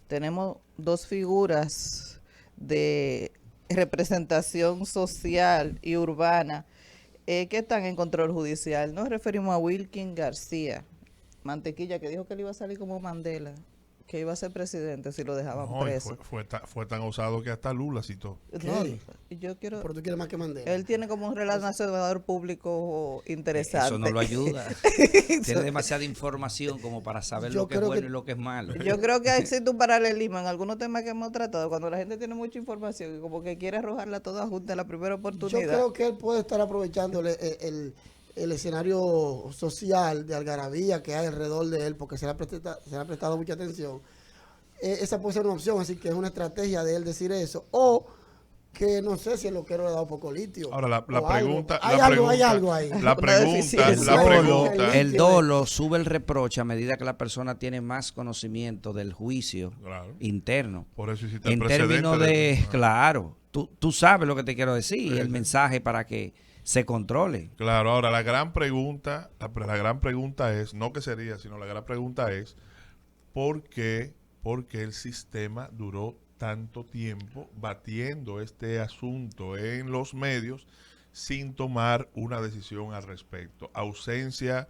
tenemos dos figuras de representación social y urbana que están en control judicial. Nos referimos a Wilkin García Mantequilla, que dijo que él iba a salir como Mandela, que iba a ser presidente si lo dejaban No, preso. fue tan osado que hasta Lula citó. No, yo quiero. Pero tú quieres más que Mandela. Él tiene como un relacionador público interesante. Eso no lo ayuda. Tiene demasiada información como para saber Yo lo que es creo bueno que- y lo que es malo. Yo creo que existe un paralelismo en algunos temas que hemos tratado, cuando la gente tiene mucha información y como que quiere arrojarla toda junta en la primera Yo oportunidad. creo que él puede estar aprovechando el escenario social de algarabía que hay alrededor de él, porque se le ha prestado mucha atención. Esa puede ser una opción, así que es una estrategia de él decir eso. O que no sé si el loquero le ha dado poco litio. Ahora, la o algo. pregunta... Hay la algo, hay pregunta- algo ahí. La Una pregunta, deficiencia. la pregunta... El dolo sube el reproche a medida que la persona tiene más conocimiento del juicio Claro. interno. Por eso hiciste el En precedente términos de- de, claro, tú sabes lo que te quiero decir, Sí, el sí. mensaje para que se controle. Claro, ahora la gran pregunta, la gran pregunta es, no que sería, sino la gran pregunta es, ¿por qué el sistema duró tanto tiempo batiendo este asunto en los medios sin tomar una decisión al respecto? Ausencia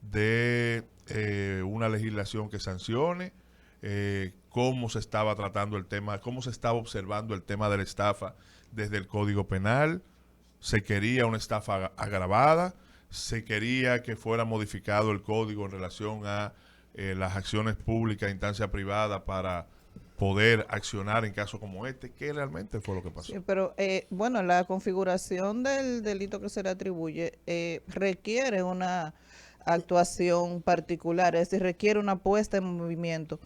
de una legislación que sancione, cómo se estaba tratando el tema, cómo se estaba observando el tema de la estafa desde el Código Penal. Se quería una estafa agravada, se quería que fuera modificado el código en relación a las acciones públicas a instancia privada para poder accionar en casos como este. ¿Qué realmente fue lo que pasó? Sí, pero bueno, la configuración del delito que se le atribuye requiere una actuación particular, es decir, requiere una puesta en movimiento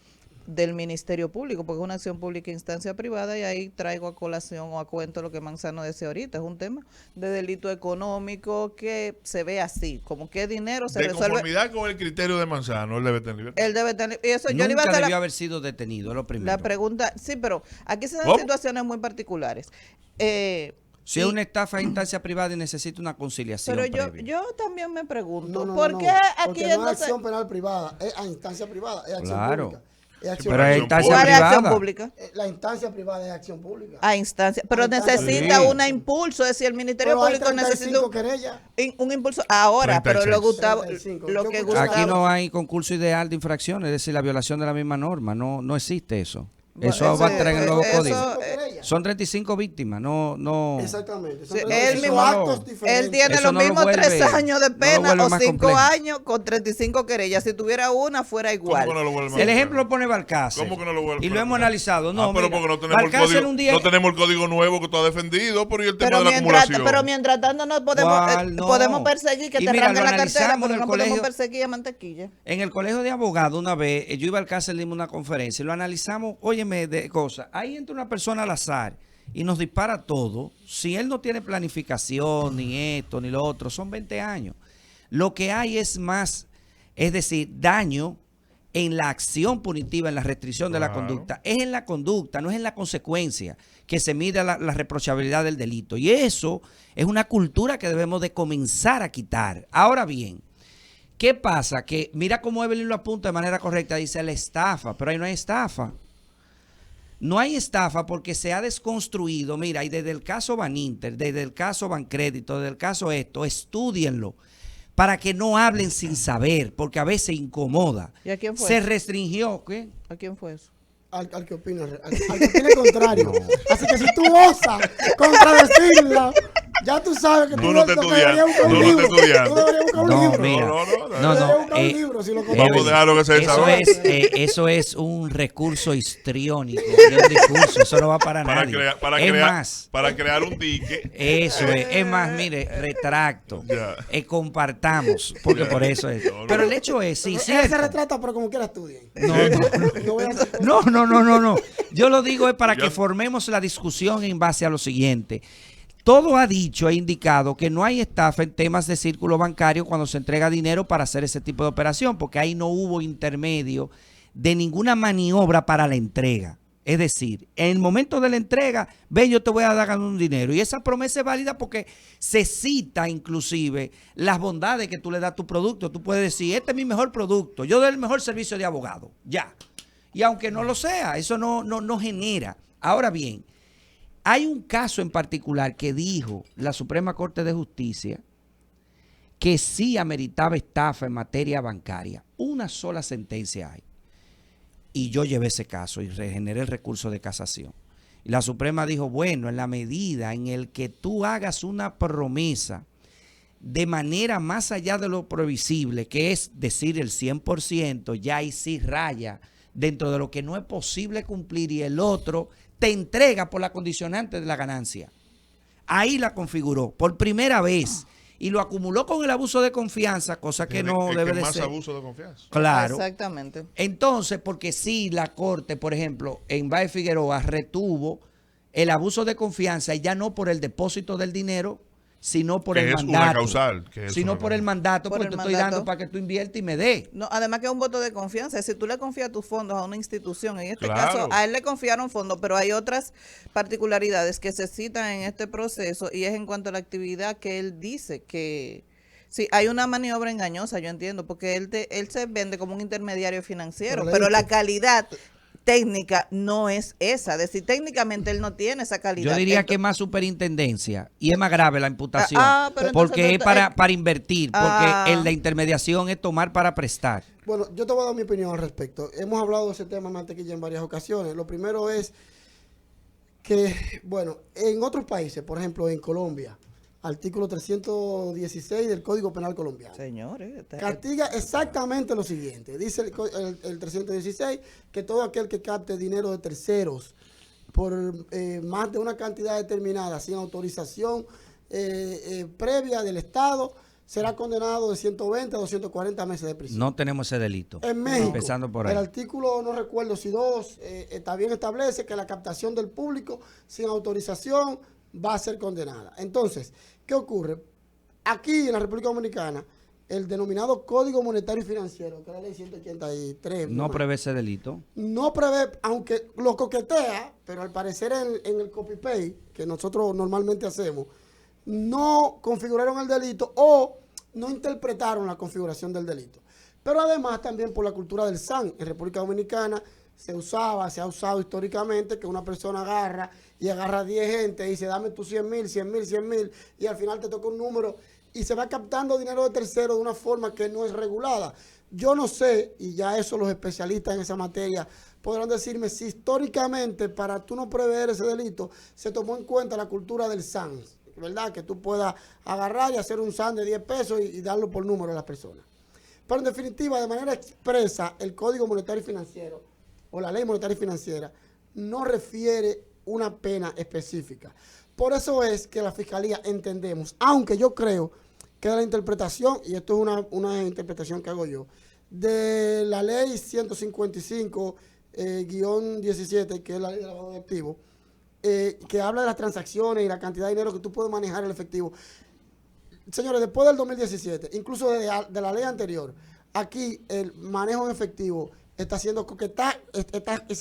del Ministerio Público, porque es una acción pública a instancia privada, y ahí traigo a colación o a cuento lo que Manzano decía ahorita, es un tema de delito económico que se ve así, como que dinero se De resuelve. conformidad con el criterio de Manzano, él debe tener libertad. Él debe tener, y eso yo le iba a Nunca hacer debió la, haber sido detenido, es lo primero. la pregunta, sí, pero aquí se dan ¿Cómo? situaciones muy particulares. Si Y- es una estafa a instancia privada y necesita una conciliación Pero previa. yo también me pregunto, No, ¿por no, qué no, aquí porque no es entonces- acción penal privada, es a instancia privada, es acción Claro. pública. Es acción Pero es acción instancia ¿cuál es acción privada. pública? La instancia privada es acción pública. A instancia, pero A instancia necesita privada. un impulso, es decir, el Ministerio Pero hay Público necesita 35 querellas. un impulso ahora, pero 36. lo Gustavo, 35. lo Yo que escuché- Gustavo, Aquí no hay concurso ideal de infracciones, es decir, la violación de la misma norma, no existe eso. Bueno, Eso va a estar en el nuevo eso- código. Querellas. Son 35 víctimas, no. Exactamente. Son Sí, 35 él mismo- actos él diferentes. tiene Eso los no lo mismos vuelve- 3 años de no lo pena vuelve o más 5 complejo. años con 35 querellas. Si tuviera una, fuera igual. ¿Cómo que no lo vuelve más El ejemplo claro? lo pone Balcácer. ¿Cómo que no lo vuelve? Y lo hemos analizado. No, pero mira, porque no tenemos, el Balcácer código, un día. no tenemos el código nuevo que tú has defendido, pero y el tema Pero de la mientras, acumulación. pero mientras tanto no podemos, ¿Cuál? No. podemos perseguir que Y te mira, arranquen lo la cartera, analizamos pero en no el podemos colegio. perseguir a Mantequilla. En el colegio de abogados, una vez, yo iba al Alcácer, dimos una conferencia y lo analizamos, óyeme, de cosas. Ahí entra una persona al azar y nos dispara todo. Si él no tiene planificación, ni esto, ni lo otro, son 20 años. Lo que hay es más, es decir, daño en la acción punitiva, en la restricción de la Claro. conducta. Es en la conducta, no es en la consecuencia que se mide la reprochabilidad del delito. Y eso es una cultura que debemos de comenzar a quitar. Ahora bien, ¿qué pasa? Que mira cómo Evelyn lo apunta de manera correcta, dice la estafa, pero ahí no hay estafa. No hay estafa porque se ha desconstruido, mira, y desde el caso Baninter, desde el caso Bancrédito, desde el caso esto, estúdienlo para que no hablen sin saber, porque a veces incomoda. ¿Y a quién fue? Se restringió, ¿qué? ¿A quién fue eso? Al que opina, al que opine contrario. Así que si tú osas contradecirla, ya tú sabes que No, tú no te deberías buscar un estudiando, no, no te libro. estudiando. Tú deberías buscar un No, libro. mira. No, Deberías buscar un libro si lo Vamos a dejarlo que se eso desahogue. eso es un recurso histriónico, de un discurso, eso no va para nadie. Es más, para crear un dique. eso es más, mire, retracto, Ya. compartamos, porque por eso es. No, no. Pero el hecho es, sí, Él cierto. se retrata, pero como quiera estudien. No, no. No voy a hacer- No. Yo lo digo es para Ya. que formemos la discusión en base a lo siguiente. Todo ha dicho e indicado que no hay estafa en temas de círculo bancario cuando se entrega dinero para hacer ese tipo de operación, porque ahí no hubo intermedio de ninguna maniobra para la entrega. Es decir, en el momento de la entrega, ve, yo te voy a dar un dinero. Y esa promesa es válida porque se cita inclusive las bondades que tú le das a tu producto. Tú puedes decir, este es mi mejor producto, yo doy el mejor servicio de abogado. Ya. Y aunque no lo sea, eso no genera. Ahora bien, hay un caso en particular que dijo la Suprema Corte de Justicia que sí ameritaba estafa en materia bancaria. Una sola sentencia hay. Y yo llevé ese caso y regeneré el recurso de casación. Y la Suprema dijo, bueno, en la medida en el que tú hagas una promesa de manera más allá de lo previsible, que es decir el 100%, ya ahí sí raya dentro de lo que no es posible cumplir y el otro te entrega por la condicionante de la ganancia. Ahí la configuró por primera vez y lo acumuló con el abuso de confianza, cosa que no debe de más ser. abuso de confianza. Claro. Exactamente. Entonces, porque si la Corte, por ejemplo, en Baez Figueroa retuvo el abuso de confianza y ya no por el depósito del dinero, sino por el Es mandato. una causal. Sino por el mandato, porque te estoy dando para que tú inviertas y me dé. No, además que es un voto de confianza. Si tú le confías tus fondos a una institución, en este Claro. caso a él le confiaron fondos, pero hay otras particularidades que se citan en este proceso y es en cuanto a la actividad que él dice que sí, hay una maniobra engañosa, yo entiendo, porque él se vende como un intermediario financiero, pero la calidad técnica no es esa. Es decir, técnicamente él no tiene esa calidad. Yo diría que es más superintendencia y es más grave la imputación pero porque entonces es para invertir, porque el de intermediación es tomar para prestar. Bueno, yo te voy a dar mi opinión al respecto. Hemos hablado de ese tema, Mantequilla, en varias ocasiones. Lo primero es que, bueno, en otros países, por ejemplo, en Colombia, artículo 316 del Código Penal colombiano. Señores, Castiga exactamente lo siguiente. Dice el 316 que todo aquel que capte dinero de terceros por más de una cantidad determinada sin autorización previa del Estado será condenado de 120 a 240 meses de prisión. No tenemos ese delito. En México, empezando por ahí. el artículo, no recuerdo si 2, también establece que la captación del público sin autorización va a ser condenada. Entonces, ¿qué ocurre? Aquí en la República Dominicana, el denominado Código Monetario y Financiero, que es la ley 183. No prevé ese delito. No prevé, aunque lo coquetea, pero al parecer en el copy-paste que nosotros normalmente hacemos, no configuraron el delito o no interpretaron la configuración del delito. Pero además también por la cultura del SAN. En República Dominicana se ha usado históricamente que una persona agarra 10 gente y dice, dame tus 100,000, y al final te toca un número y se va captando dinero de tercero de una forma que no es regulada. Yo no sé, y ya eso los especialistas en esa materia podrán decirme si históricamente para tú no prever ese delito se tomó en cuenta la cultura del SAN, ¿verdad? Que tú puedas agarrar y hacer un SAN de 10 pesos y darlo por número a las personas. Pero en definitiva, de manera expresa, el Código Monetario y Financiero o la Ley Monetaria y Financiera no refiere una pena específica. Por eso es que la Fiscalía entendemos, aunque yo creo que la interpretación, y esto es una interpretación que hago yo, de la Ley 155-17, que es la Ley de lavado de activos, que habla de las transacciones y la cantidad de dinero que tú puedes manejar en efectivo. Señores, después del 2017, incluso de la ley anterior, aquí el manejo en efectivo se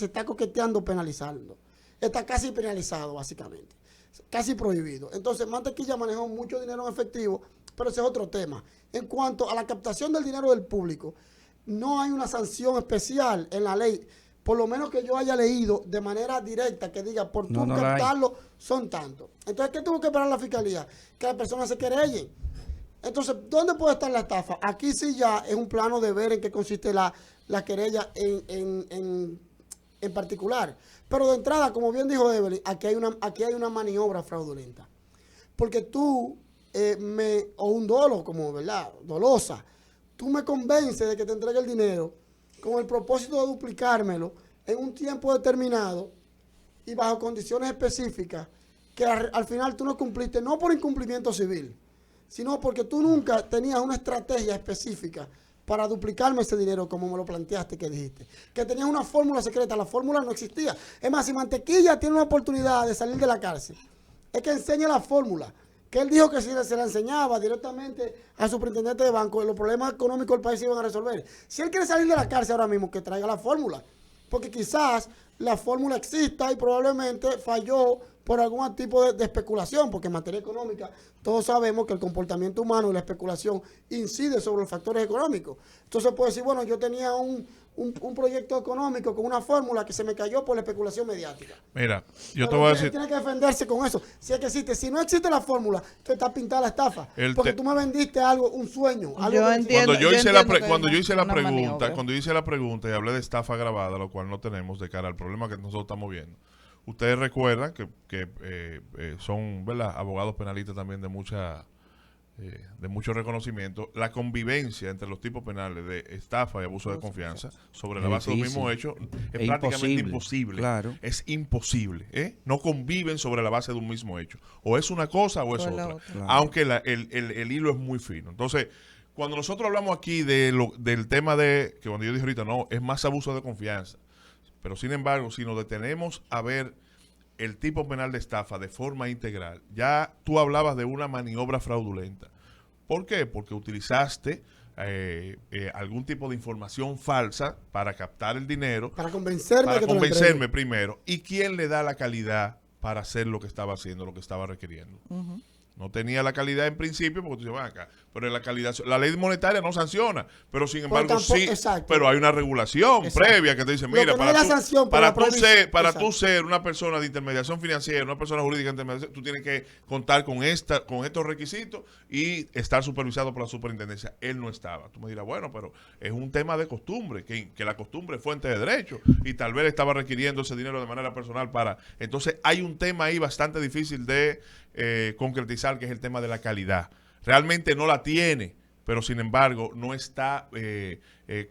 está coqueteando penalizando. Está casi penalizado, básicamente. Casi prohibido. Entonces, Mantequilla manejó mucho dinero en efectivo, pero ese es otro tema. En cuanto a la captación del dinero del público, no hay una sanción especial en la ley, por lo menos que yo haya leído de manera directa, que diga, por tú captarlo, son tantos. Entonces, ¿qué tuvo que esperar la Fiscalía? Que las personas se querellen. Entonces, ¿dónde puede estar la estafa? Aquí sí ya es un plano de ver en qué consiste la querella en particular. Pero de entrada, como bien dijo Evelyn, aquí hay una maniobra fraudulenta. Porque tú, o un dolo, como, ¿verdad? Dolosa, tú me convences de que te entregue el dinero con el propósito de duplicármelo en un tiempo determinado y bajo condiciones específicas que al final tú no cumpliste, no por incumplimiento civil, sino porque tú nunca tenías una estrategia específica para duplicarme ese dinero como me lo planteaste que dijiste. Que tenías una fórmula secreta, la fórmula no existía. Es más, si Mantequilla tiene una oportunidad de salir de la cárcel, es que enseñe la fórmula. Que él dijo que si se la enseñaba directamente al superintendente de banco, los problemas económicos del país se iban a resolver. Si él quiere salir de la cárcel ahora mismo, que traiga la fórmula. Porque quizás la fórmula exista y probablemente falló por algún tipo de especulación, porque en materia económica todos sabemos que el comportamiento humano y la especulación incide sobre los factores económicos. Entonces puede decir, bueno, yo tenía un proyecto económico con una fórmula que se me cayó por la especulación mediática. Mira, yo Pero te voy a decir... tiene que defenderse con eso. Si es que existe, si no existe la fórmula, te está pintada la estafa. Porque tú me vendiste algo, un sueño. Algo Yo que entiendo. Cuando yo hice la una maniobra. cuando yo hice la pregunta y hablé de estafa agravada, lo cual no tenemos de cara al problema que nosotros estamos viendo. Ustedes recuerdan que son, ¿verdad?, abogados penalistas también de mucho reconocimiento. La convivencia entre los tipos penales de estafa y abuso de confianza sobre la base de un mismo hecho es prácticamente imposible. Claro. Es imposible. No conviven sobre la base de un mismo hecho. O es una cosa o es O la otra. otra. Claro. Aunque el hilo es muy fino. Entonces, cuando nosotros hablamos aquí del tema de, que cuando yo dije ahorita, no, es más abuso de confianza. Pero sin embargo, si nos detenemos a ver el tipo penal de estafa de forma integral, ya tú hablabas de una maniobra fraudulenta. ¿Por qué? Porque utilizaste algún tipo de información falsa para captar el dinero, para convencerme, para de que te lo convencerme entregue. primero. ¿Y quién le da la calidad para hacer lo que estaba haciendo, lo que estaba requiriendo? No tenía la calidad en principio, porque tú dices, van acá, pero la calidad, la ley monetaria no sanciona, pero sin embargo tampoco, sí, exacto. pero hay una regulación Exacto. previa que te dice, Lo mira, que no es la sanción, pero la prohibición. para Exacto. tú ser una persona de intermediación financiera, una persona jurídica de intermediación, tú tienes que contar con estos requisitos y estar supervisado por la superintendencia. Él no estaba. Tú me dirás, bueno, pero es un tema de costumbre, que la costumbre es fuente de derecho y tal vez estaba requiriendo ese dinero de manera personal para... Entonces hay un tema ahí bastante difícil de concretizar, que es el tema de la calidad. Realmente no la tiene, pero sin embargo no está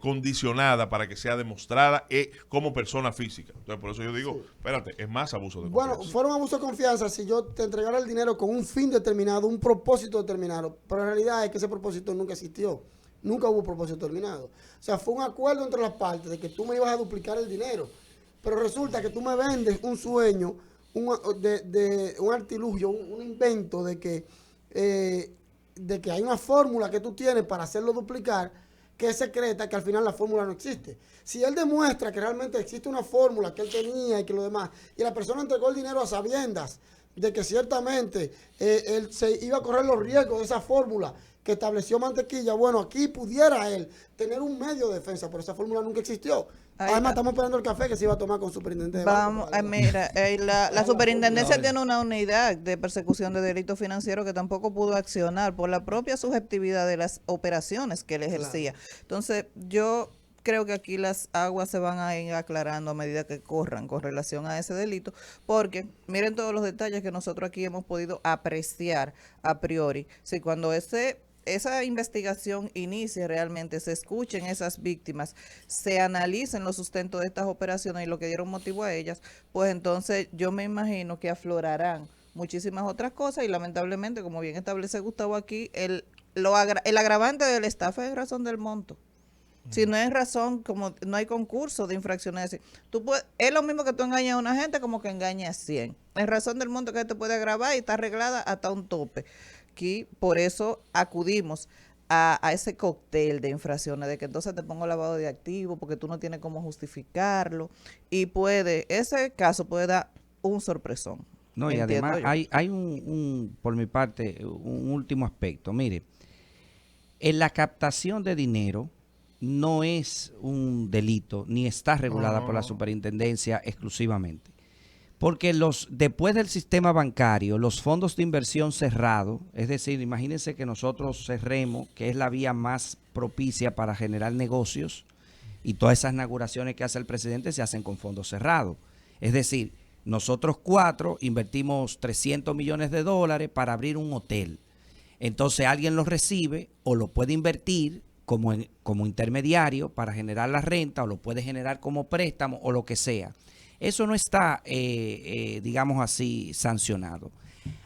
condicionada para que sea demostrada como persona física. Entonces por eso yo digo, espérate, es más abuso de confianza. Bueno, fuera un abuso de confianza si yo te entregara el dinero con un fin determinado, un propósito determinado, pero la realidad es que ese propósito nunca existió. Nunca hubo propósito determinado. O sea, fue un acuerdo entre las partes de que tú me ibas a duplicar el dinero, pero resulta que tú me vendes un sueño, un artilugio, un invento de que hay una fórmula que tú tienes para hacerlo duplicar, que es secreta, que al final la fórmula no existe. Si él demuestra que realmente existe una fórmula que él tenía y que lo demás, y la persona entregó el dinero a sabiendas de que ciertamente él se iba a correr los riesgos de esa fórmula que estableció Mantequilla, bueno, aquí pudiera él tener un medio de defensa, pero esa fórmula nunca existió. Además, estamos esperando el café que se iba a tomar con superintendente. Vamos, mira, la superintendencia tiene una unidad de persecución de delitos financieros que tampoco pudo accionar por la propia subjetividad de las operaciones que él ejercía. Entonces, yo creo que aquí las aguas se van a ir aclarando a medida que corran con relación a ese delito, porque miren todos los detalles que nosotros aquí hemos podido apreciar a priori. Si cuando esa investigación inicie realmente, se escuchen esas víctimas, se analicen los sustentos de estas operaciones y lo que dieron motivo a ellas, pues entonces yo me imagino que aflorarán muchísimas otras cosas y lamentablemente, como bien establece Gustavo aquí, el agravante de la estafa es razón del monto. Si no es razón, como no hay concurso de infracciones, es lo mismo que tú engañas a una gente como que engañas a 100. Es razón del monto que te puede agravar y está arreglada hasta un tope. Aquí, por eso acudimos a ese cóctel de infracciones, de que entonces te pongo lavado de activos porque tú no tienes cómo justificarlo y ese caso puede dar un sorpresón. No, y además hay por mi parte, un último aspecto. Mire, en la captación de dinero no es un delito, ni está regulada por la superintendencia exclusivamente. Porque después del sistema bancario, los fondos de inversión cerrados, es decir, imagínense que nosotros cerremos, que es la vía más propicia para generar negocios, y todas esas inauguraciones que hace el presidente se hacen con fondos cerrados. Es decir, nosotros 4 invertimos $300 millones para abrir un hotel. Entonces alguien lo recibe o lo puede invertir como intermediario para generar la renta, o lo puede generar como préstamo o lo que sea. Eso no está, digamos así, sancionado.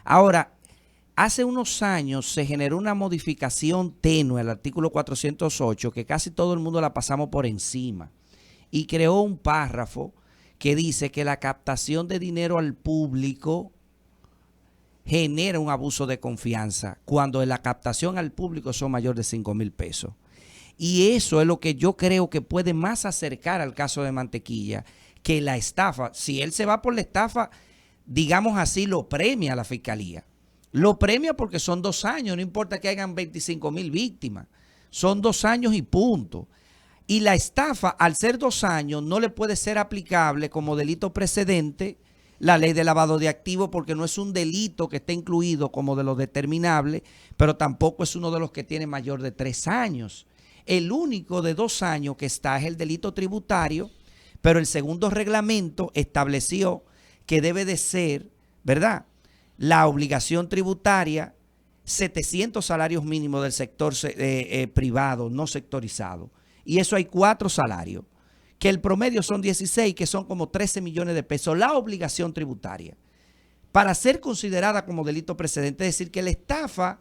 Ahora, hace unos años se generó una modificación tenue al artículo 408 que casi todo el mundo la pasamos por encima y creó un párrafo que dice que la captación de dinero al público genera un abuso de confianza cuando la captación al público son mayor de $5,000 pesos. Y eso es lo que yo creo que puede más acercar al caso de Mantequilla que la estafa. Si él se va por la estafa digamos así, lo premia la fiscalía. Lo premia porque son 2 años, no importa que hayan 25,000 víctimas. Son 2 años y punto. Y la estafa, al ser 2 años, no le puede ser aplicable como delito precedente la ley de lavado de activos, porque no es un delito que esté incluido como de los determinables, pero tampoco es uno de los que tiene mayor de 3 años. El único de 2 años que está es el delito tributario, pero el segundo reglamento estableció que debe de ser, ¿verdad?, la obligación tributaria 700 salarios mínimos del sector privado, no sectorizado. Y eso hay 4 salarios, que el promedio son 16, que son como 13 millones de pesos, la obligación tributaria, para ser considerada como delito precedente. Es decir, que la estafa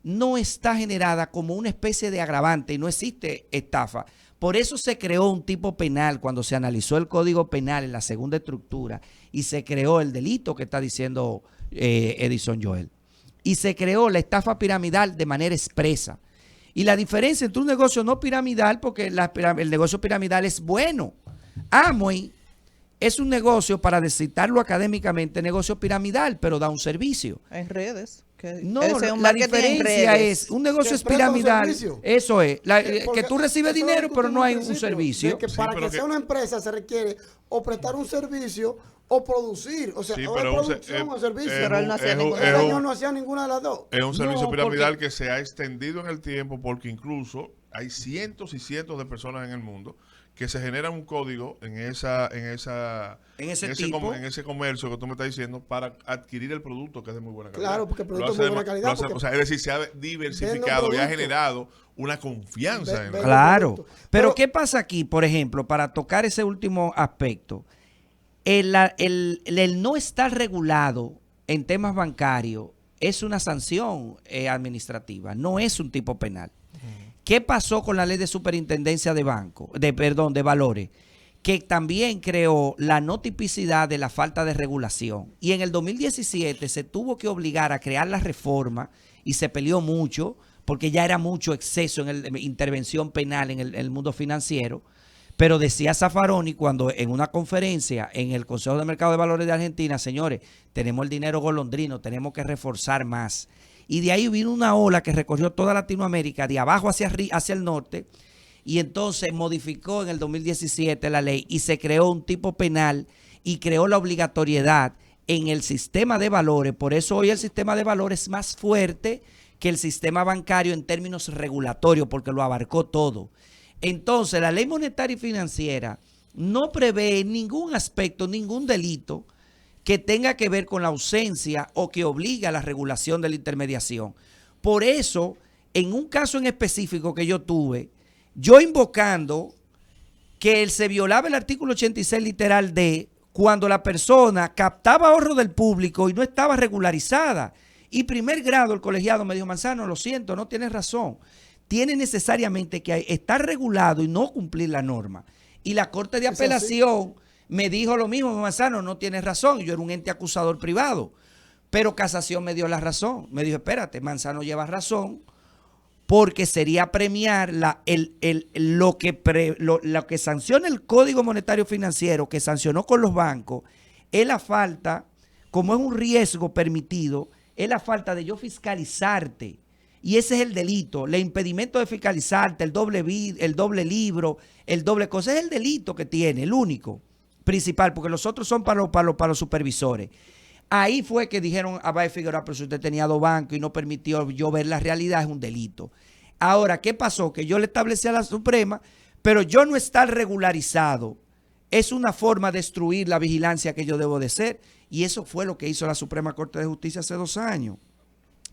no está generada como una especie de agravante y no existe estafa. Por eso se creó un tipo penal cuando se analizó el Código Penal en la segunda estructura y se creó el delito que está diciendo Edison Joel. Y se creó la estafa piramidal de manera expresa. Y la diferencia entre un negocio no piramidal, porque el negocio piramidal es bueno. Amway es un negocio, para citarlo académicamente, negocio piramidal, pero da un servicio. En redes. No, la diferencia es, un negocio es piramidal, eso es, que tú recibes dinero, pero no hay un servicio. Que para que sea una empresa se requiere o prestar un servicio o producir, o sea, sí, o pero producción o servicio. Pero él no hacía ninguna de las dos. Es un servicio No, piramidal que se ha extendido en el tiempo, porque incluso hay cientos y cientos de personas en el mundo que se genera un código en ese comercio que tú me estás diciendo para adquirir el producto, que es de muy buena calidad. Claro, porque el producto es de muy buena calidad. O sea, es decir, se ha diversificado y ha generado una confianza en claro. Pero ¿qué pasa aquí, por ejemplo, para tocar ese último aspecto? El no estar regulado en temas bancarios es una sanción administrativa, no es un tipo penal. ¿Qué pasó con la ley de superintendencia de valores? Que también creó la no tipicidad de la falta de regulación. Y en el 2017 se tuvo que obligar a crear la reforma y se peleó mucho porque ya era mucho exceso en intervención penal en el mundo financiero. Pero decía Zaffaroni cuando en una conferencia en el Consejo de Mercado de Valores de Argentina, señores, tenemos el dinero golondrino, tenemos que reforzar más. Y de ahí vino una ola que recorrió toda Latinoamérica, de abajo hacia el norte, y entonces modificó en el 2017 la ley y se creó un tipo penal y creó la obligatoriedad en el sistema de valores. Por eso hoy el sistema de valores es más fuerte que el sistema bancario en términos regulatorios, porque lo abarcó todo. Entonces, la ley monetaria y financiera no prevé en ningún aspecto, ningún delito que tenga que ver con la ausencia o que obligue a la regulación de la intermediación. Por eso, en un caso en específico que yo tuve, yo invocando que se violaba el artículo 86 literal D cuando la persona captaba ahorro del público y no estaba regularizada. Y primer grado el colegiado me dijo, Manzano, lo siento, no tienes razón. Tiene necesariamente que estar regulado y no cumplir la norma. Y la Corte de Apelación me dijo lo mismo, Manzano, no tienes razón. Yo era un ente acusador privado. Pero Casación me dio la razón. Me dijo, espérate, Manzano lleva razón, porque sería premiar lo que sanciona el Código Monetario Financiero, que sancionó con los bancos, es la falta, como es un riesgo permitido, es la falta de yo fiscalizarte. Y ese es el delito, el impedimento de fiscalizarte, el doble libro, el doble cosa, es el delito que tiene, el único, principal, porque los otros son para los supervisores. Ahí fue que dijeron a Báez Figueroa, pero si usted tenía 2 bancos y no permitió yo ver la realidad, es un delito. Ahora, ¿qué pasó? Que yo le establecí a la Suprema, pero yo no estar regularizado es una forma de destruir la vigilancia que yo debo de ser. Y eso fue lo que hizo la Suprema Corte de Justicia hace 2 años.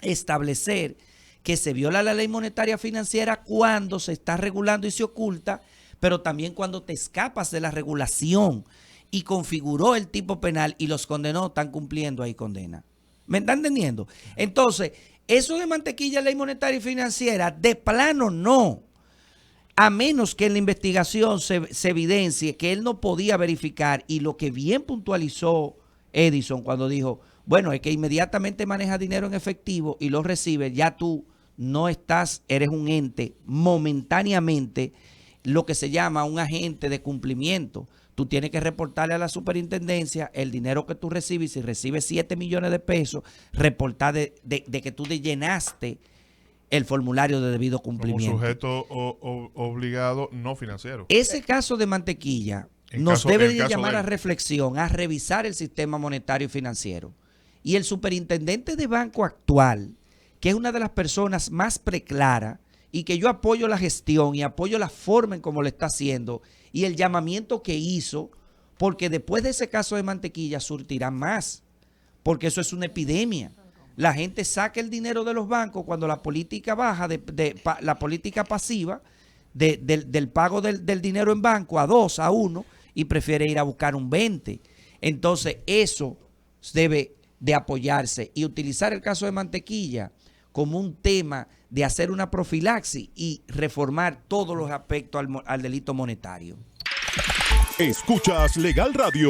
Establecer que se viola la ley monetaria financiera cuando se está regulando y se oculta, pero también cuando te escapas de la regulación, y configuró el tipo penal y los condenó, están cumpliendo ahí condena. ¿Me están entendiendo? Entonces, eso de mantequilla, ley monetaria y financiera, de plano no. A menos que en la investigación se evidencie que él no podía verificar, y lo que bien puntualizó Edison cuando dijo, bueno, es que inmediatamente maneja dinero en efectivo y lo recibe, ya tú no estás, eres un ente momentáneamente, lo que se llama un agente de cumplimiento. tú tienes que reportarle a la superintendencia el dinero que tú recibes. Si recibes 7 millones de pesos, reportar de que tú llenaste el formulario de debido cumplimiento. Como sujeto obligado no financiero. Ese caso de Mantequilla nos debe de llamar a reflexión, a revisar el sistema monetario y financiero. Y el superintendente de banco actual, que es una de las personas más preclaras, y que yo apoyo la gestión y apoyo la forma en cómo lo está haciendo y el llamamiento que hizo, porque después de ese caso de Mantequilla surtirán más, porque eso es una epidemia. La gente saca el dinero de los bancos cuando la política baja, la política pasiva del pago del dinero en banco a 2, a 1, y prefiere ir a buscar un 20. Entonces eso debe de apoyarse y utilizar el caso de Mantequilla como un tema de hacer una profilaxis y reformar todos los aspectos al delito monetario. Escuchas Legal Radio.